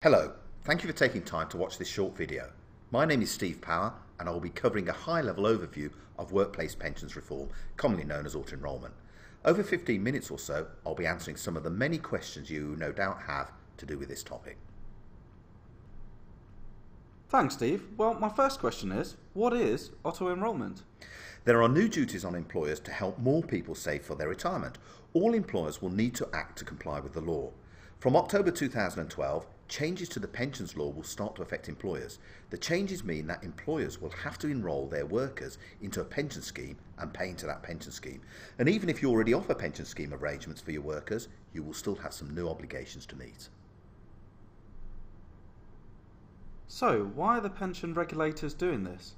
Hello, thank you for taking time to watch this short video. My name is Steve Power and I will be covering a high-level overview of workplace pensions reform, commonly known as auto enrolment. Over 15 minutes or so, I'll be answering some of the many questions you no doubt have to do with this topic. Thanks, Steve. Well, my first question is, what is auto enrolment? There are new duties on employers to help more people save for their retirement. All employers will need to act to comply with the law. From October 2012, changes to the pensions law will start to affect employers. The changes mean that employers will have to enrol their workers into a pension scheme and pay into that pension scheme. And even if you already offer pension scheme arrangements for your workers, you will still have some new obligations to meet. So, why are the pension regulators doing this?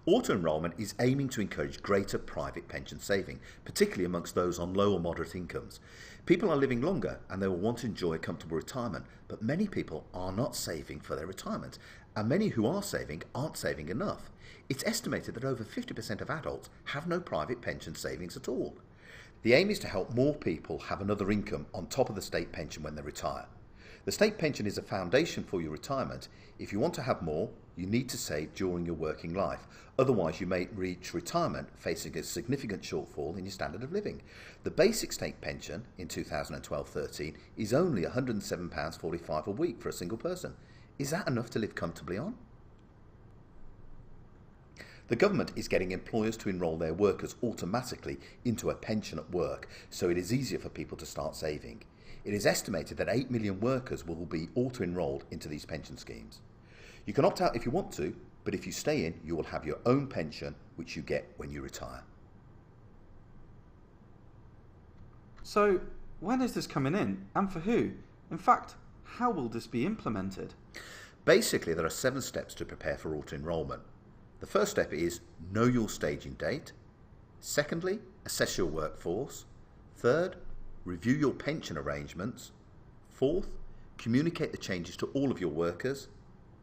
Auto enrolment is aiming to encourage greater private pension saving, particularly amongst those on low or moderate incomes. People are living longer and they will want to enjoy a comfortable retirement, but many people are not saving for their retirement, and many who are saving aren't saving enough. It's estimated that over 50% of adults have no private pension savings at all. The aim is to help more people have another income on top of the state pension when they retire. The state pension is a foundation for your retirement. If you want to have more, you need to save during your working life. Otherwise, you may reach retirement facing a significant shortfall in your standard of living. The basic state pension in 2012-13 is only £107.45 a week for a single person. Is that enough to live comfortably on? The government is getting employers to enrol their workers automatically into a pension at work, so it is easier for people to start saving. It is estimated that 8 million workers will be auto-enrolled into these pension schemes. You can opt out if you want to, but if you stay in, you will have your own pension, which you get when you retire. So, when is this coming in, and for who? In fact, how will this be implemented? Basically, there are 7 steps to prepare for auto-enrolment. The first step is know your staging date. Secondly, assess your workforce. Third, review your pension arrangements. Fourth, communicate the changes to all of your workers.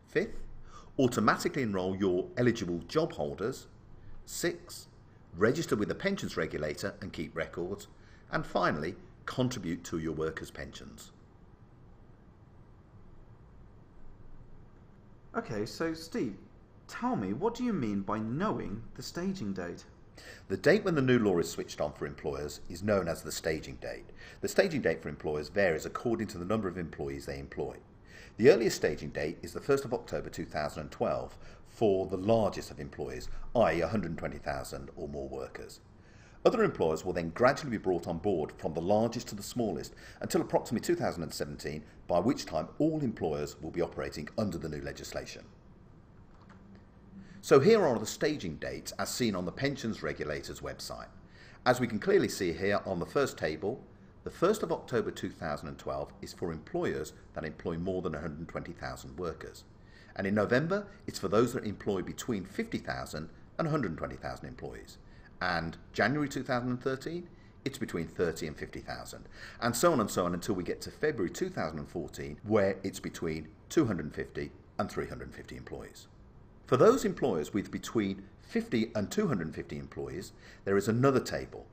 Fifth, automatically enrol your eligible job holders. Sixth, register with the pensions regulator and keep records. And finally, contribute to your workers' pensions. Okay, so Steve, tell me, what do you mean by knowing the staging date? The date when the new law is switched on for employers is known as the staging date. The staging date for employers varies according to the number of employees they employ. The earliest staging date is the 1st of October 2012 for the largest of employers, i.e. 120,000 or more workers. Other employers will then gradually be brought on board from the largest to the smallest until approximately 2017, by which time all employers will be operating under the new legislation. So here are the staging dates as seen on the Pensions Regulators website. As we can clearly see here on the first table, the 1st of October 2012 is for employers that employ more than 120,000 workers. And in November, it's for those that employ between 50,000 and 120,000 employees. And January 2013, it's between 30 and 50,000. And so on until we get to February 2014, where it's between 250 and 350 employees. For those employers with between 50 and 250 employees, there is another table.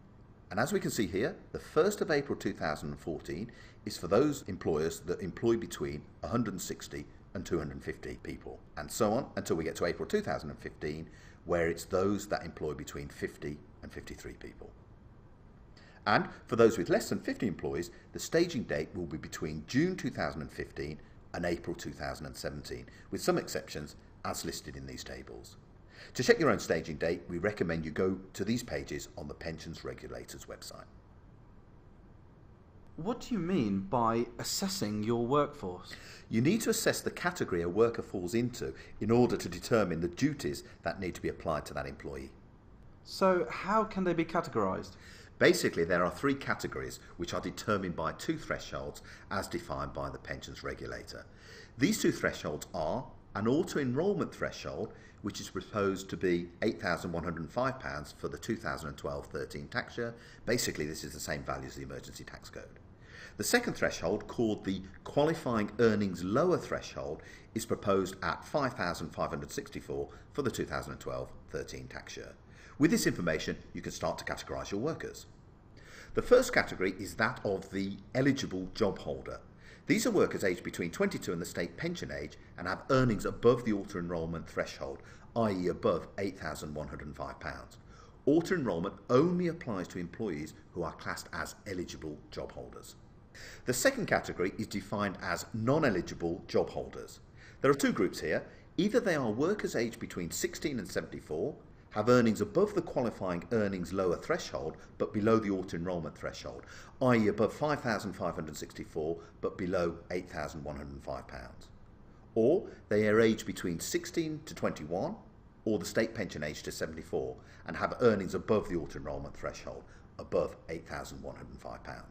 And as we can see here, the 1st of April 2014 is for those employers that employ between 160 and 250 people. And so on until we get to April 2015, where it's those that employ between 50 and 53 people. And for those with less than 50 employees, the staging date will be between June 2015 and April 2017, with some exceptions as listed in these tables. To check your own staging date, we recommend you go to these pages on the Pensions Regulators website. What do you mean by assessing your workforce? You need to assess the category a worker falls into in order to determine the duties that need to be applied to that employee. So how can they be categorised? Basically, there are 3 categories which are determined by 2 thresholds as defined by the Pensions Regulator. These 2 thresholds are an auto-enrolment threshold, which is proposed to be £8,105 for the 2012-13 tax year. Basically, this is the same value as the emergency tax code. The second threshold, called the qualifying earnings lower threshold, is proposed at £5,564 for the 2012-13 tax year. With this information, you can start to categorise your workers. The first category is that of the eligible job holder. These are workers aged between 22 and the state pension age and have earnings above the auto enrolment threshold, i.e. above £8,105. Auto enrolment only applies to employees who are classed as eligible job holders. The second category is defined as non-eligible job holders. There are two groups here. Either they are workers aged between 16 and 74, have earnings above the qualifying earnings lower threshold but below the auto enrolment threshold, i.e. above £5,564 but below £8,105. Or they are aged between 16 to 21 or the state pension age to 74 and have earnings above the auto enrolment threshold, above £8,105.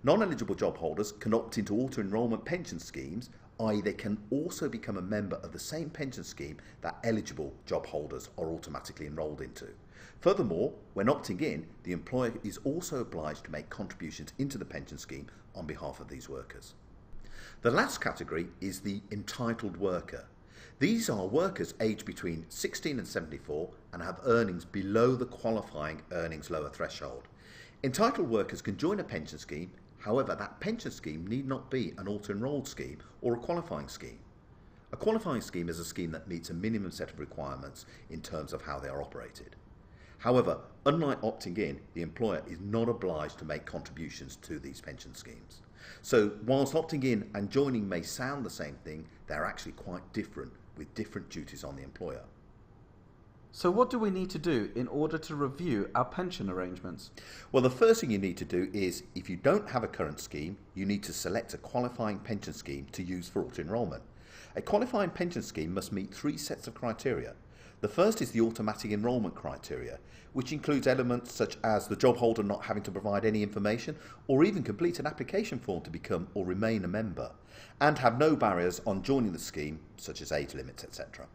Non-eligible job holders can opt into auto enrolment pension schemes, i.e. they can also become a member of the same pension scheme that eligible job holders are automatically enrolled into. Furthermore, when opting in, the employer is also obliged to make contributions into the pension scheme on behalf of these workers. The last category is the entitled worker. These are workers aged between 16 and 74 and have earnings below the qualifying earnings lower threshold. Entitled workers can join a pension scheme. However, that pension scheme need not be an auto-enrolled scheme or a qualifying scheme. A qualifying scheme is a scheme that meets a minimum set of requirements in terms of how they are operated. However, unlike opting in, the employer is not obliged to make contributions to these pension schemes. So, whilst opting in and joining may sound the same thing, they're actually quite different, with different duties on the employer. So what do we need to do in order to review our pension arrangements? Well, the first thing you need to do is, if you don't have a current scheme, you need to select a qualifying pension scheme to use for auto-enrolment. A qualifying pension scheme must meet three sets of criteria. The first is the automatic enrolment criteria, which includes elements such as the job holder not having to provide any information or even complete an application form to become or remain a member, and have no barriers on joining the scheme, such as age limits, etc.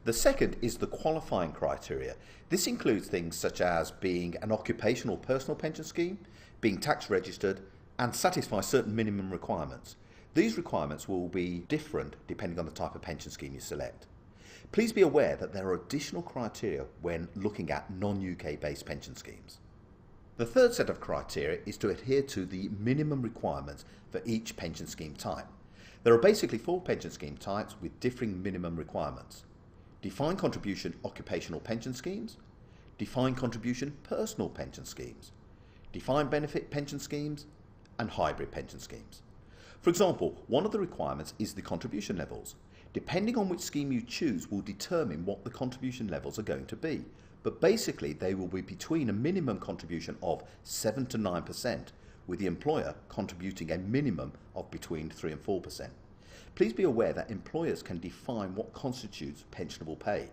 The second is the qualifying criteria. This includes things such as being an occupational personal pension scheme, being tax registered, and satisfy certain minimum requirements. These requirements will be different depending on the type of pension scheme you select. Please be aware that there are additional criteria when looking at non-UK based pension schemes. The third set of criteria is to adhere to the minimum requirements for each pension scheme type. There are basically 4 pension scheme types with differing minimum requirements. Defined contribution occupational pension schemes, defined contribution personal pension schemes, defined benefit pension schemes, and hybrid pension schemes. For example, one of the requirements is the contribution levels. Depending on which scheme you choose will determine what the contribution levels are going to be, but basically they will be between a minimum contribution of 7 to 9%, with the employer contributing a minimum of between 3 and 4%. Please be aware that employers can define what constitutes pensionable pay.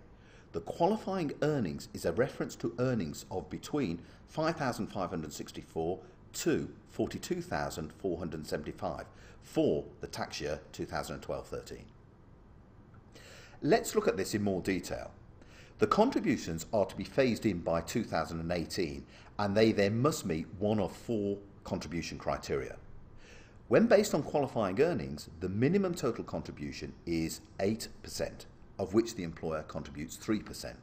The qualifying earnings is a reference to earnings of between £5,564 to £42,475 for the tax year 2012-13. Let's look at this in more detail. The contributions are to be phased in by 2018 and they then must meet one of 4 contribution criteria. When based on qualifying earnings, the minimum total contribution is 8%, of which the employer contributes 3%.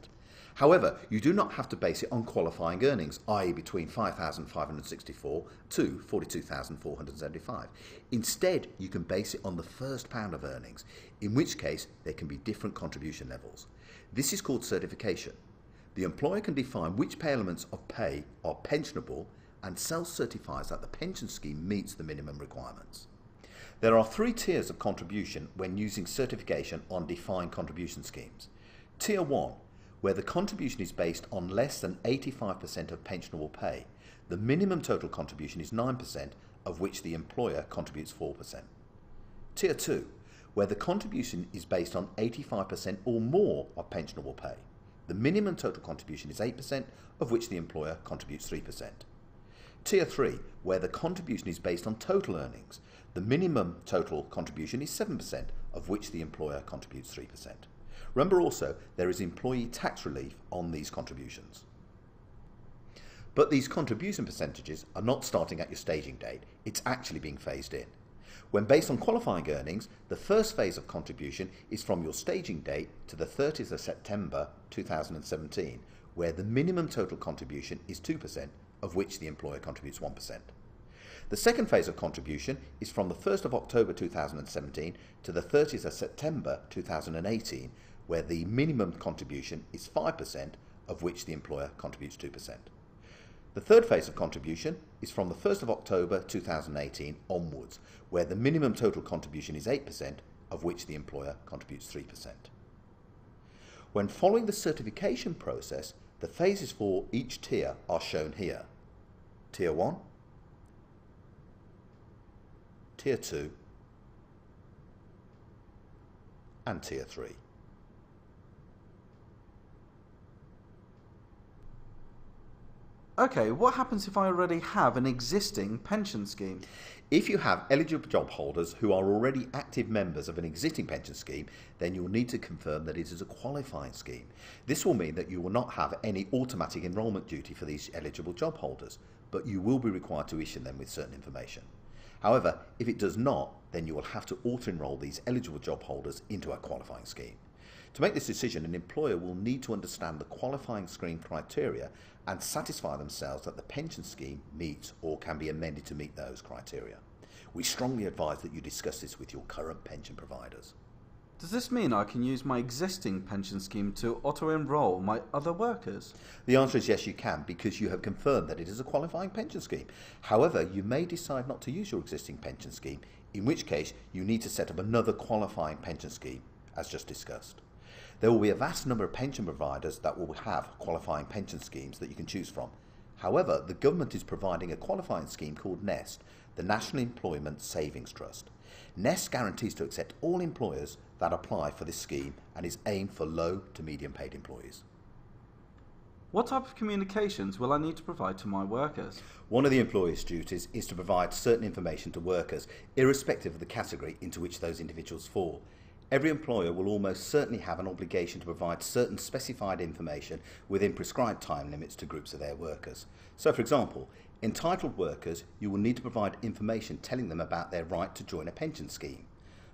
However, you do not have to base it on qualifying earnings, i.e. between £5,564 to £42,475. Instead, you can base it on the first pound of earnings, in which case there can be different contribution levels. This is called certification. The employer can define which pay elements of pay are pensionable and self-certifies that the pension scheme meets the minimum requirements. There are 3 tiers of contribution when using certification on defined contribution schemes. Tier 1, where the contribution is based on less than 85% of pensionable pay. The minimum total contribution is 9%, of which the employer contributes 4%. Tier 2, where the contribution is based on 85% or more of pensionable pay. The minimum total contribution is 8%, of which the employer contributes 3%. Tier 3, where the contribution is based on total earnings. The minimum total contribution is 7%, of which the employer contributes 3%. Remember also, there is employee tax relief on these contributions. But these contribution percentages are not starting at your staging date, it's actually being phased in. When based on qualifying earnings, the first phase of contribution is from your staging date to the 30th of September 2017, where the minimum total contribution is 2%, of which the employer contributes 1%. The second phase of contribution is from the 1st of October 2017 to the 30th of September 2018, where the minimum contribution is 5%, of which the employer contributes 2%. The third phase of contribution is from the 1st of October 2018 onwards, where the minimum total contribution is 8%, of which the employer contributes 3%. When following the certification process, the phases for each tier are shown here. Tier 1, Tier 2, and Tier 3. Okay, what happens if I already have an existing pension scheme? If you have eligible job holders who are already active members of an existing pension scheme, then you will need to confirm that it is a qualifying scheme. This will mean that you will not have any automatic enrolment duty for these eligible job holders, but you will be required to issue them with certain information. However, if it does not, then you will have to auto-enrol these eligible job holders into a qualifying scheme. To make this decision, an employer will need to understand the qualifying scheme criteria and satisfy themselves that the pension scheme meets or can be amended to meet those criteria. We strongly advise that you discuss this with your current pension providers. Does this mean I can use my existing pension scheme to auto-enrol my other workers? The answer is yes, you can, because you have confirmed that it is a qualifying pension scheme. However, you may decide not to use your existing pension scheme, in which case you need to set up another qualifying pension scheme, as just discussed. There will be a vast number of pension providers that will have qualifying pension schemes that you can choose from. However, the government is providing a qualifying scheme called NEST, the National Employment Savings Trust. NEST guarantees to accept all employers that apply for this scheme and is aimed for low to medium paid employees. What type of communications will I need to provide to my workers? One of the employer's duties is to provide certain information to workers, irrespective of the category into which those individuals fall. Every employer will almost certainly have an obligation to provide certain specified information within prescribed time limits to groups of their workers. So, for example, entitled workers, you will need to provide information telling them about their right to join a pension scheme.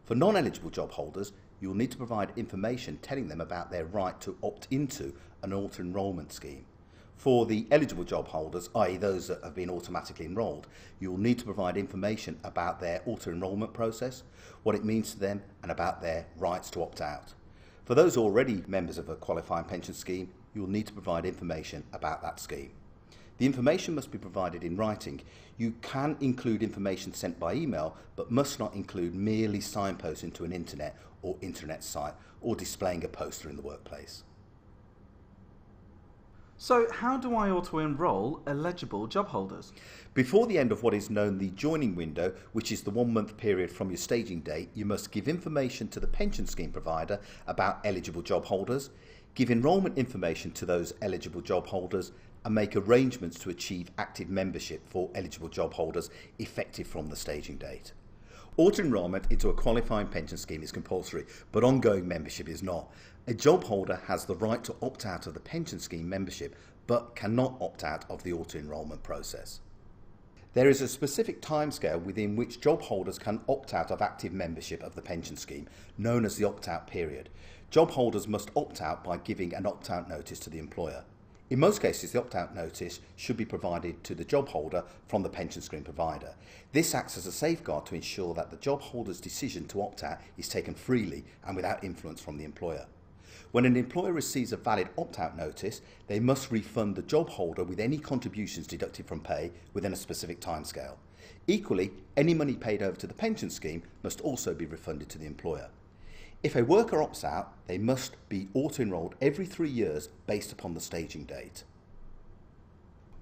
For non-eligible job holders, you will need to provide information telling them about their right to opt into an auto-enrolment scheme. For the eligible job holders, i.e. those that have been automatically enrolled, you will need to provide information about their auto-enrolment process, what it means to them, and about their rights to opt out. For those already members of a qualifying pension scheme, you will need to provide information about that scheme. The information must be provided in writing. You can include information sent by email, but must not include merely signposting to an internet or intranet site or displaying a poster in the workplace. So how do I auto-enrol eligible job holders? Before the end of what is known the joining window, which is the 1 month period from your staging date, you must give information to the pension scheme provider about eligible job holders, give enrolment information to those eligible job holders, and make arrangements to achieve active membership for eligible job holders effective from the staging date. Auto-enrolment into a qualifying pension scheme is compulsory, but ongoing membership is not. A job holder has the right to opt out of the pension scheme membership, but cannot opt out of the auto-enrolment process. There is a specific timescale within which job holders can opt out of active membership of the pension scheme, known as the opt-out period. Job holders must opt out by giving an opt-out notice to the employer. In most cases, the opt-out notice should be provided to the job holder from the pension scheme provider. This acts as a safeguard to ensure that the job holder's decision to opt out is taken freely and without influence from the employer. When an employer receives a valid opt-out notice, they must refund the job holder with any contributions deducted from pay within a specific timescale. Equally, any money paid over to the pension scheme must also be refunded to the employer. If a worker opts out, they must be auto-enrolled every 3 years based upon the staging date.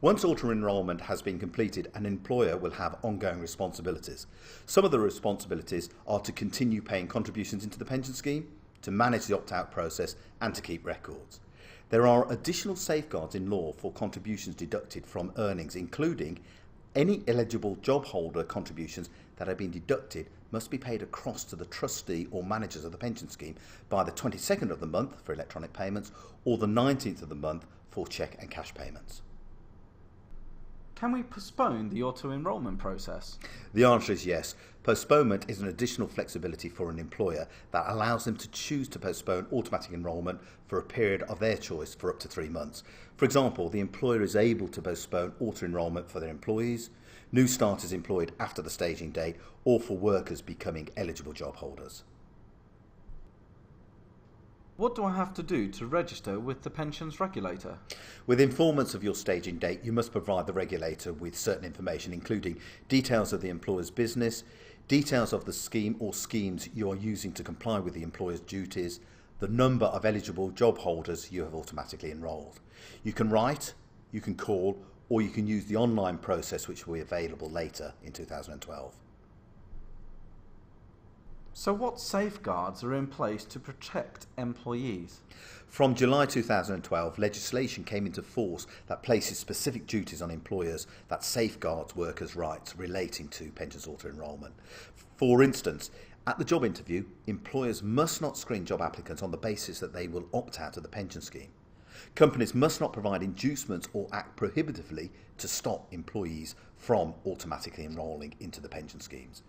Once auto-enrolment has been completed, an employer will have ongoing responsibilities. Some of the responsibilities are to continue paying contributions into the pension scheme, to manage the opt-out process, and to keep records. There are additional safeguards in law for contributions deducted from earnings, including any eligible job holder contributions that have been deducted must be paid across to the trustee or managers of the pension scheme by the 22nd of the month for electronic payments or the 19th of the month for cheque and cash payments. Can we postpone the auto-enrolment process? The answer is yes. Postponement is an additional flexibility for an employer that allows them to choose to postpone automatic enrolment for a period of their choice for up to 3 months. For example, the employer is able to postpone auto-enrolment for their employees, new starters employed after the staging date, or for workers becoming eligible job holders. What do I have to do to register with the pensions regulator? With informants of your staging date, you must provide the regulator with certain information, including details of the employer's business, details of the scheme or schemes you are using to comply with the employer's duties, the number of eligible job holders you have automatically enrolled. You can write, you can call, or you can use the online process which will be available later in 2012. So what safeguards are in place to protect employees? From July 2012, legislation came into force that places specific duties on employers that safeguards workers' rights relating to pensions auto-enrolment. For instance, at the job interview, employers must not screen job applicants on the basis that they will opt out of the pension scheme. Companies must not provide inducements or act prohibitively to stop employees from automatically enrolling into the pension schemes.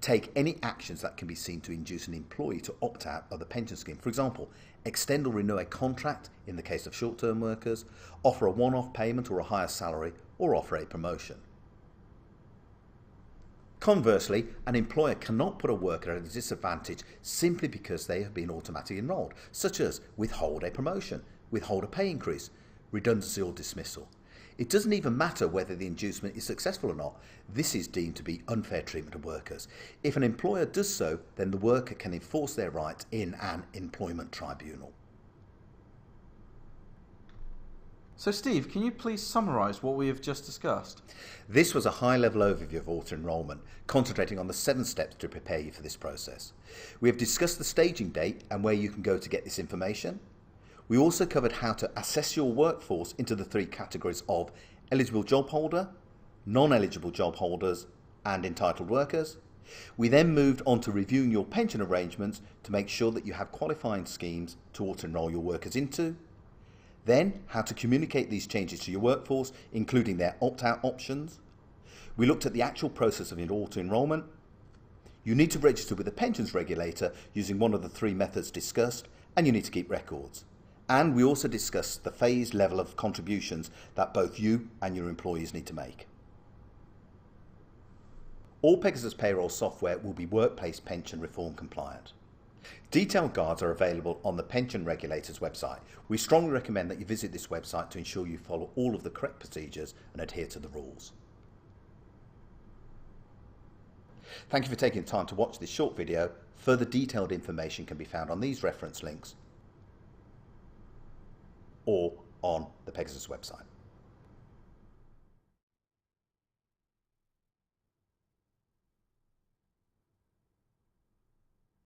Take any actions that can be seen to induce an employee to opt out of the pension scheme. For example, extend or renew a contract in the case of short-term workers, offer a one-off payment or a higher salary, or offer a promotion. Conversely, an employer cannot put a worker at a disadvantage simply because they have been automatically enrolled, such as withhold a promotion, withhold a pay increase, redundancy or dismissal. It doesn't even matter whether the inducement is successful or not. This is deemed to be unfair treatment of workers. If an employer does so, then the worker can enforce their rights in an employment tribunal. So Steve, can you please summarise what we have just discussed? This was a high-level overview of auto-enrolment, concentrating on the 7 steps to prepare you for this process. We have discussed the staging date and where you can go to get this information. We also covered how to assess your workforce into the 3 categories of eligible job holder, non-eligible job holders, and entitled workers. We then moved on to reviewing your pension arrangements to make sure that you have qualifying schemes to auto-enroll your workers into. Then, how to communicate these changes to your workforce, including their opt-out options. We looked at the actual process of auto-enrolment. You need to register with the pensions regulator using one of the 3 methods discussed, and you need to keep records. And we also discussed the phased level of contributions that both you and your employees need to make. All Pegasus payroll software will be workplace pension reform compliant. Detailed guides are available on the pension regulator's website. We strongly recommend that you visit this website to ensure you follow all of the correct procedures and adhere to the rules. Thank you for taking the time to watch this short video. Further detailed information can be found on these reference links or on the Pegasus website.